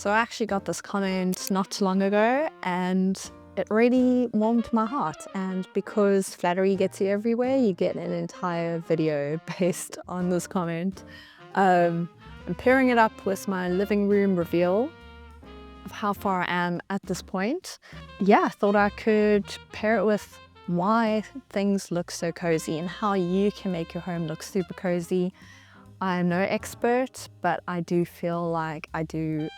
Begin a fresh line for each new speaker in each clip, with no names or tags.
So I actually got this comment not too long ago and it really warmed my heart. And because flattery gets you everywhere, you get an entire video based on this comment. I'm pairing it up with my living room reveal of how far I am at this point. Yeah, I thought I could pair it with why things look so cozy and how you can make your home look super cozy. I'm no expert, but I do feel like I do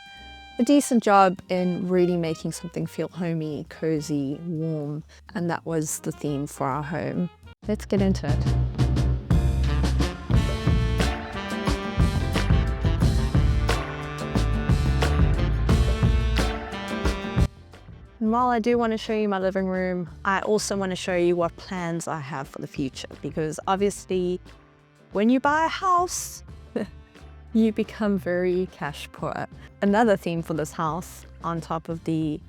a decent job in really making something feel homey, cozy, warm, and that was the theme for our home. Let's get into it. And while I do want to show you my living room, I also want to show you what plans I have for the future, because obviously when you buy a house, you become very cash poor. Another theme for this house, on top of the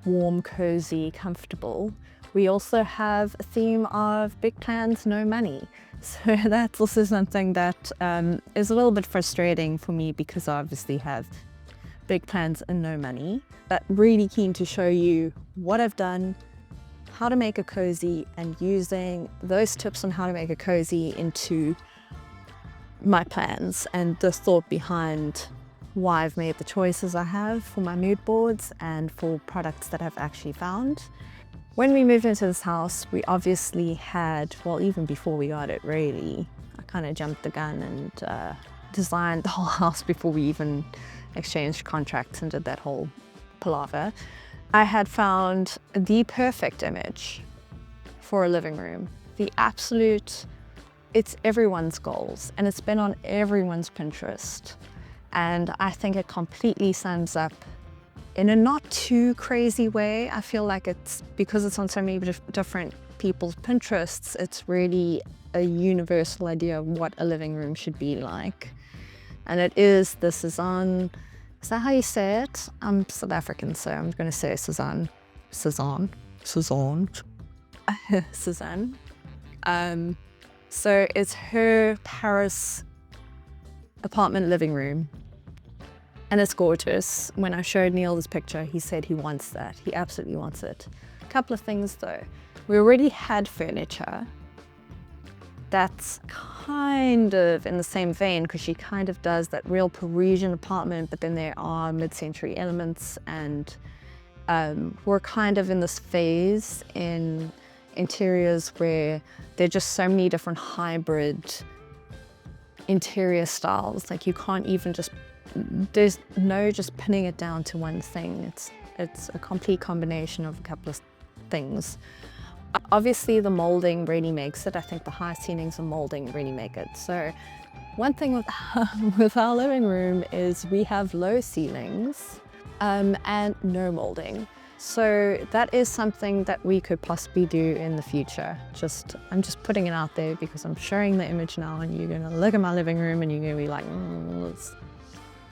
warm, cozy, comfortable, we also have a theme of big plans, no money. So that's also something that is a little bit frustrating for me because I obviously have big plans and no money. But really keen to show you what I've done, how to make a cozy, and using those tips on how to make a cozy into my plans and the thought behind why I've made the choices I have for my mood boards and for products that I've actually found. When we moved into this house, we obviously had, well, even before we got it really, I kind of jumped the gun and designed the whole house before we even exchanged contracts and did that whole palaver. I had found the perfect image for a living room, the absolute. It's everyone's goals and it's been on everyone's Pinterest. And I think it completely sums up in a not too crazy way. I feel like it's, because it's on so many different people's Pinterests, it's really a universal idea of what a living room should be like. And it is the Cézanne, is that how you say it? I'm South African, so I'm gonna say Cézanne. So it's her Paris apartment living room. And it's gorgeous. When I showed Neil this picture, he said he wants that. He absolutely wants it. A couple of things though. We already had furniture that's kind of in the same vein, because she kind of does that real Parisian apartment, but then there are mid-century elements, and we're kind of in this phase in interiors where there are just so many different hybrid interior styles. Like you can't even just, there's no just pinning it down to one thing. It's a complete combination of a couple of things. Obviously the molding really makes it. I think the high ceilings and molding really make it. So one thing with our living room is we have low ceilings and no molding. So that is something that we could possibly do in the future. I'm just putting it out there because I'm showing the image now and you're gonna look at my living room and you're gonna be like,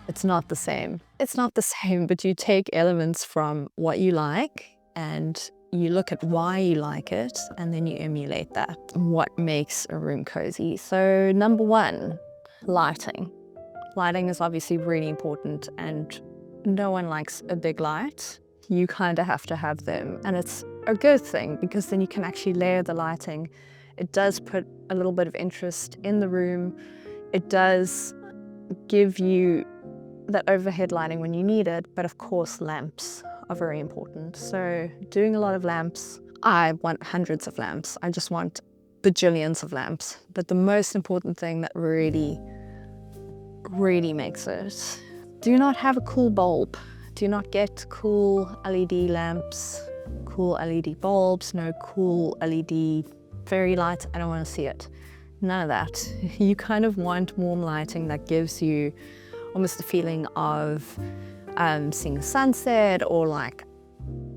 it's not the same. It's not the same, but you take elements from what you like and you look at why you like it and then you emulate that. What makes a room cozy? So number one, lighting. Lighting is obviously really important and no one likes a big light. You kind of have to have them, and it's a good thing because then you can actually layer the lighting. It does put a little bit of interest in the room. It does give you that overhead lighting when you need it, but of course lamps are very important. So doing a lot of lamps, I want hundreds of lamps. I just want bajillions of lamps. But the most important thing that really, really makes it, do not have a cool bulb. Do not get cool LED lamps, cool LED bulbs, no cool LED fairy lights. I don't want to see it. None of that. You kind of want warm lighting that gives you almost a feeling of seeing a sunset, or like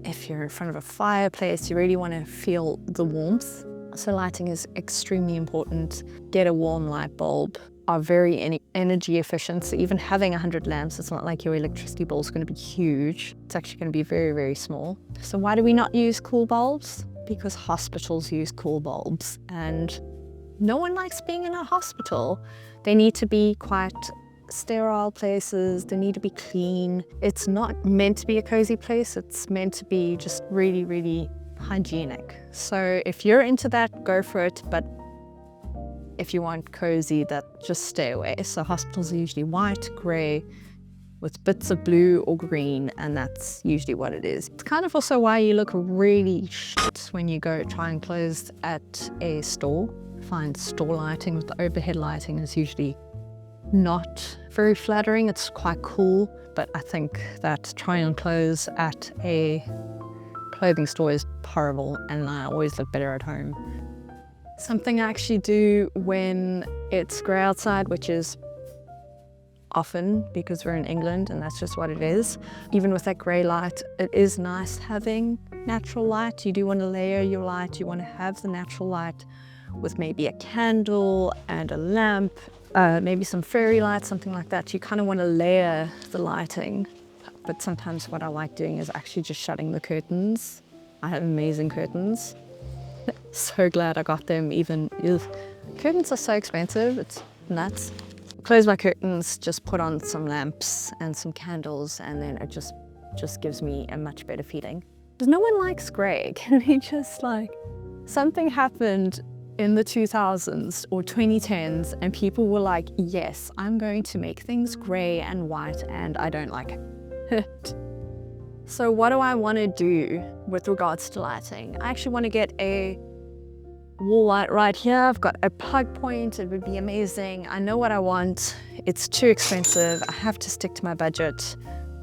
if you're in front of a fireplace, you really want to feel the warmth. So lighting is extremely important. Get a warm light bulb. Are very energy efficient. So even having 100 lamps, it's not like your electricity bill is going to be huge. It's actually going to be very, very small. So why do we not use cool bulbs? Because hospitals use cool bulbs and no one likes being in a hospital. They need to be quite sterile places, they need to be clean. It's not meant to be a cozy place, it's meant to be just really, really hygienic. So if you're into that, go for it, but if you want cozy, that just stay away. So hospitals are usually white, grey, with bits of blue or green, and that's usually what it is. It's kind of also why you look really shit when you go try and close at a store. Find store lighting with the overhead lighting is usually not very flattering. It's quite cool, but I think that trying on clothes at a clothing store is horrible, and I always look better at home. Something I actually do when it's grey outside, which is often because we're in England and that's just what it is. Even with that grey light, it is nice having natural light. You do want to layer your light. You want to have the natural light with maybe a candle and a lamp, maybe some fairy light, something like that. You kind of want to layer the lighting. But sometimes what I like doing is actually just shutting the curtains. I have amazing curtains. So glad I got them even. Curtains are so expensive, it's nuts. Close my curtains, just put on some lamps and some candles, and then it just gives me a much better feeling. Because no one likes grey. Can we just something happened in the 2000s or 2010s and people were like, yes, I'm going to make things grey and white, and I don't like it. So what do I want to do with regards to lighting? I actually want to get a wall light right here. I've got a plug point. It would be amazing. I know what I want. It's too expensive. I have to stick to my budget.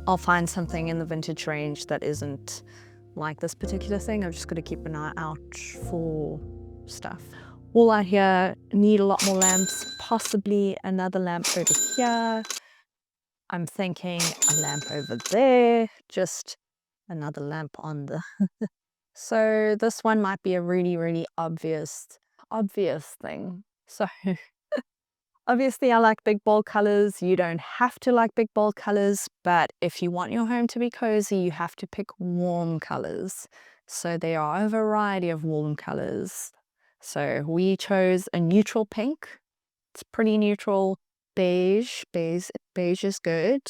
I'll find something in the vintage range that isn't like this particular thing. I'm just going to keep an eye out for stuff. Wall light here. Need a lot more lamps. Possibly another lamp over here. I'm thinking a lamp over there. Just another lamp on the So this one might be a really, really obvious thing. So obviously I like big bold colors. You don't have to like big bold colors, but if you want your home to be cozy, you have to pick warm colors. So there are a variety of warm colors. So we chose a neutral pink. It's pretty neutral. Beige is good.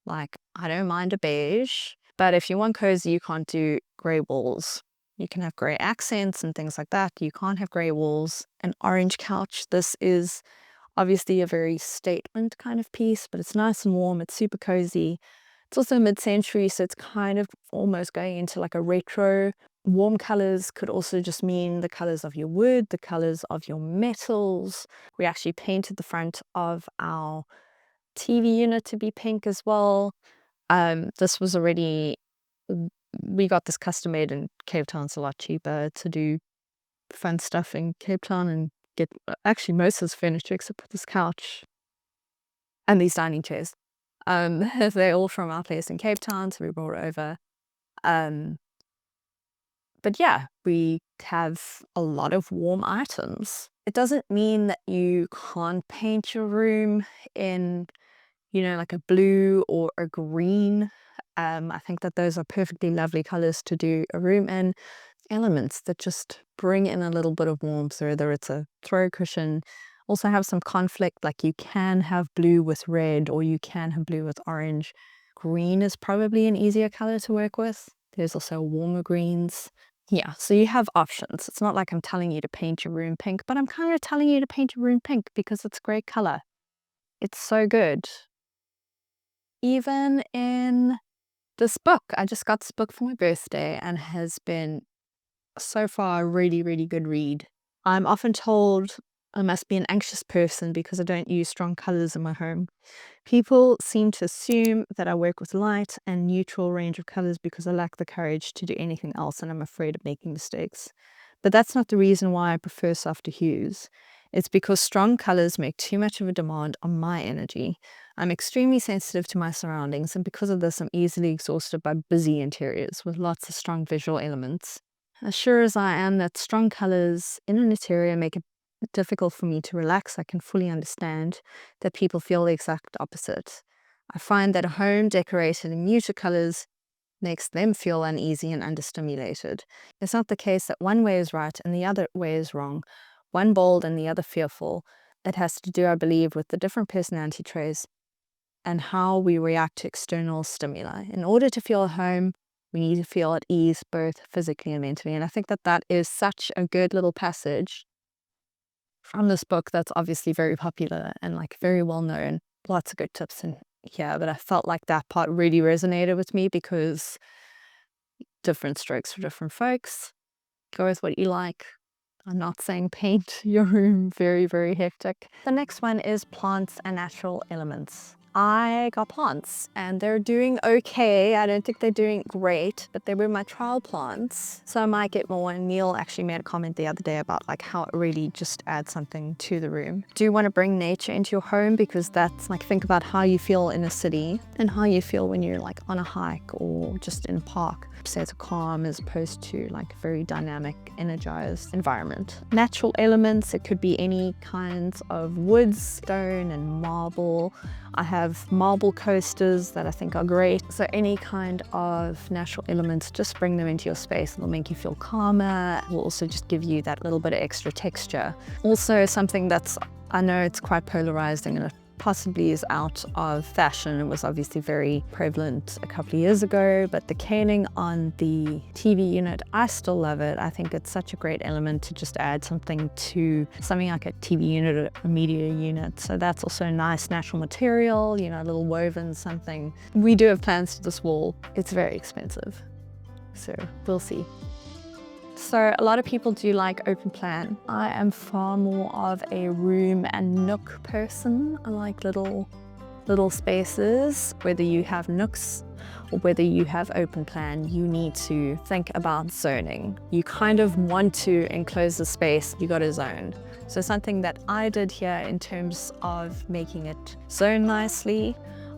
Like, I don't mind a beige. But if you want cozy, you can't do grey walls. You can have grey accents and things like that. You can't have grey walls. An orange couch. This is obviously a very statement kind of piece, but it's nice and warm. It's super cozy. It's also mid-century, so it's kind of almost going into like a retro. Warm colors could also just mean the colors of your wood, the colors of your metals. We actually painted the front of our TV unit to be pink as well. This was already, we got this custom made in Cape Town. It's a lot cheaper to do fun stuff in Cape Town and get actually most of this furniture except for this couch and these dining chairs. They're all from our place in Cape Town, so we brought it over. But yeah, we have a lot of warm items. It doesn't mean that you can't paint your room in, like a blue or a green. I think that those are perfectly lovely colors to do a room in. Elements that just bring in a little bit of warmth, whether it's a throw cushion. Also have some conflict, like you can have blue with red or you can have blue with orange. Green is probably an easier color to work with. There's also warmer greens. Yeah, so you have options. It's not like I'm telling you to paint your room pink, but I'm kind of telling you to paint your room pink because it's a great color. It's so good. Even in this book, I just got this book for my birthday and has been so far a really, really good read. I'm often told I must be an anxious person because I don't use strong colors in my home. People seem to assume that I work with light and neutral range of colors because I lack the courage to do anything else and I'm afraid of making mistakes. But that's not the reason why I prefer softer hues. It's because strong colors make too much of a demand on my energy. I'm extremely sensitive to my surroundings, and because of this, I'm easily exhausted by busy interiors with lots of strong visual elements. As sure as I am that strong colors in an interior make it difficult for me to relax, I can fully understand that people feel the exact opposite. I find that a home decorated in muted colors makes them feel uneasy and understimulated. It's not the case that one way is right and the other way is wrong, one bold and the other fearful. It has to do, I believe, with the different personality traits and how we react to external stimuli. In order to feel at home, we need to feel at ease both physically and mentally. And I think that that is such a good little passage from this book that's obviously very popular and like very well known. Lots of good tips in here, but I felt like that part really resonated with me because different strokes for different folks. Go with what you like. I'm not saying paint your room very, very hectic. The next one is plants and natural elements. I got plants and they're doing okay. I don't think they're doing great, but they were my trial plants. So I might get more. And Neil actually made a comment the other day about like how it really just adds something to the room. Do you want to bring nature into your home? Because that's like, think about how you feel in a city and how you feel when you're like on a hike or just in a park. So it's calm as opposed to like very dynamic, energized environment. Natural elements, it could be any kinds of wood, stone and marble. I have marble coasters that I think are great. So any kind of natural elements, just bring them into your space. It'll make you feel calmer. It will also just give you that little bit of extra texture. Also something that's, I know it's quite polarizing and it possibly is out of fashion. It was obviously very prevalent a couple of years ago, but the caning on the TV unit, I still love it. I think it's such a great element to just add something to something like a TV unit or a media unit. So that's also a nice natural material, you know, a little woven something. We do have plans for this wall. It's very expensive, so we'll see. So a lot of people do like open plan. I am far more of a room and nook person. I like little spaces. Whether you have nooks or whether you have open plan, you need to think about zoning. You kind of want to enclose the space, you got to zone. So something that I did here in terms of making it zone nicely,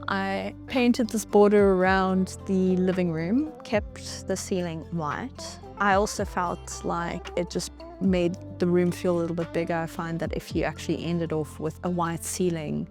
I painted this border around the living room, kept the ceiling white. I also felt like it just made the room feel a little bit bigger. I find that if you actually ended off with a white ceiling,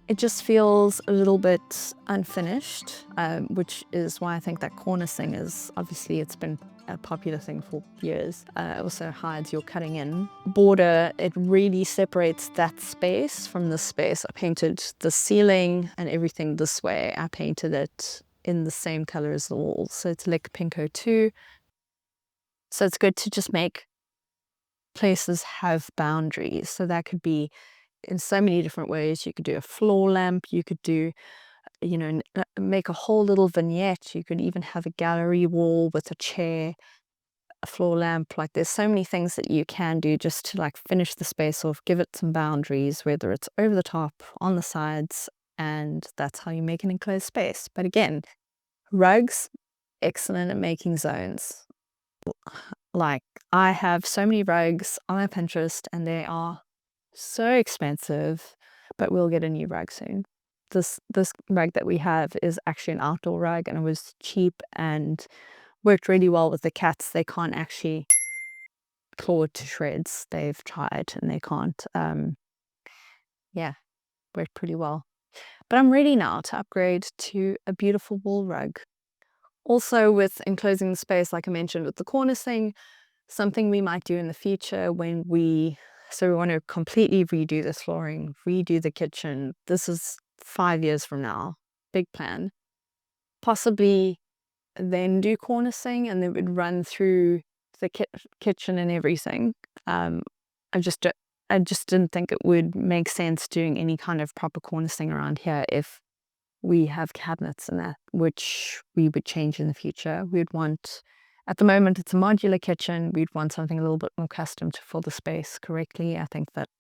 it just feels a little bit unfinished, which is why I think that cornicing is, obviously it's been a popular thing for years. It also hides your cutting in border. It really separates that space from this space. I painted the ceiling and everything this way. I painted it in the same color as the walls. So it's like Pinko 2. So it's good to just make places have boundaries. So that could be in so many different ways. You could do a floor lamp, you could do, you know, make a whole little vignette. You could even have a gallery wall with a chair, a floor lamp. Like there's so many things that you can do just to like finish the space off, give it some boundaries, whether it's over the top, on the sides, and that's how you make an enclosed space. But again, rugs, excellent at making zones. Like I have so many rugs on my Pinterest and they are so expensive, but we'll get a new rug soon. This rug that we have is actually an outdoor rug and it was cheap and worked really well with the cats. They can't actually claw it to shreds. They've tried and they can't. Yeah, worked pretty well. But I'm ready now to upgrade to a beautiful wool rug. Also with enclosing the space, like I mentioned with the cornicing, something we might do in the future when we want to completely redo this flooring, redo the kitchen. This is 5 years from now, big plan. Possibly then do cornicing and then would run through the kitchen and everything. I just didn't think it would make sense doing any kind of proper cornicing around here if we have cabinets and that, which we would change in the future. We'd want, at the moment it's a modular kitchen, we'd want something a little bit more custom to fill the space correctly. I think that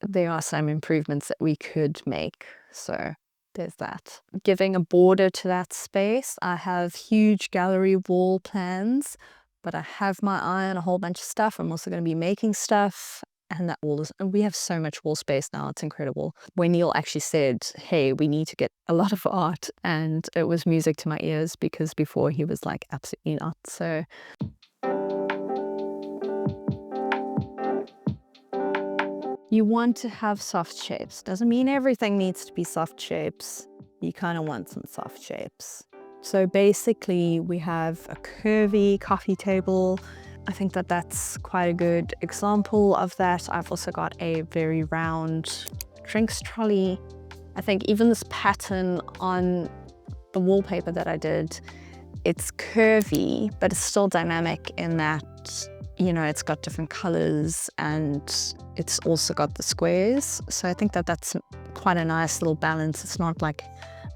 there are some improvements that we could make. So there's that. Giving a border to that space. I have huge gallery wall plans, but I have my eye on a whole bunch of stuff. I'm also going to be making stuff. And that wall is, and we have so much wall space now, it's incredible. When Neil actually said, hey, we need to get a lot of art, and it was music to my ears because before he was like, absolutely not. So you want to have soft shapes. Doesn't mean everything needs to be soft shapes. You kind of want some soft shapes. So basically we have a curvy coffee table. I think that that's quite a good example of that. I've also got a very round drinks trolley I think even this pattern on the wallpaper that I did, it's curvy, but it's still dynamic in that, you know, it's got different colors and it's also got the squares. So I think that that's quite a nice little balance. It's not like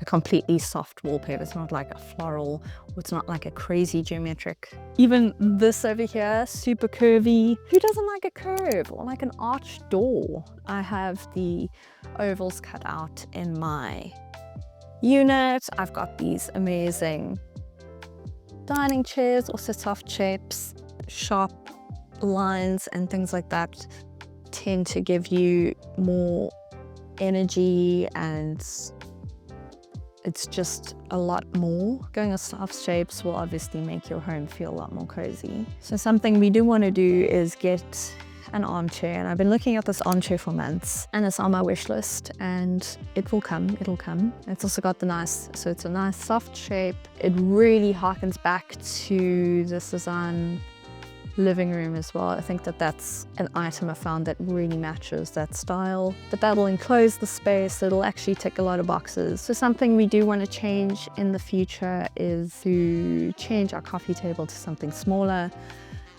a completely soft wallpaper. It's not like a floral, or it's not like a crazy geometric. Even this over here, super curvy. Who doesn't like a curve or like an arched door? I have the ovals cut out in my unit. I've got these amazing dining chairs, also soft shapes, sharp lines and things like that tend to give you more energy, and it's just a lot more. Going with soft shapes will obviously make your home feel a lot more cozy. So something we do want to do is get an armchair, and I've been looking at this armchair for months, and it's on my wish list, and it will come, it'll come. It's also got the nice, so it's a nice soft shape. It really harkens back to the Cezanne living room as well. I think that that's an item I found that really matches that style, but that will enclose the space. It'll actually tick a lot of boxes. So something we do want to change in the future is to change our coffee table to something smaller.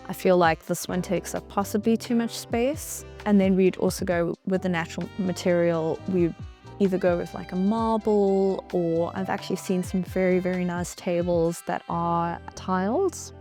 I feel like this one takes up possibly too much space. And then we'd also go with the natural material. We'd either go with like a marble, or I've actually seen some very, very nice tables that are tiles.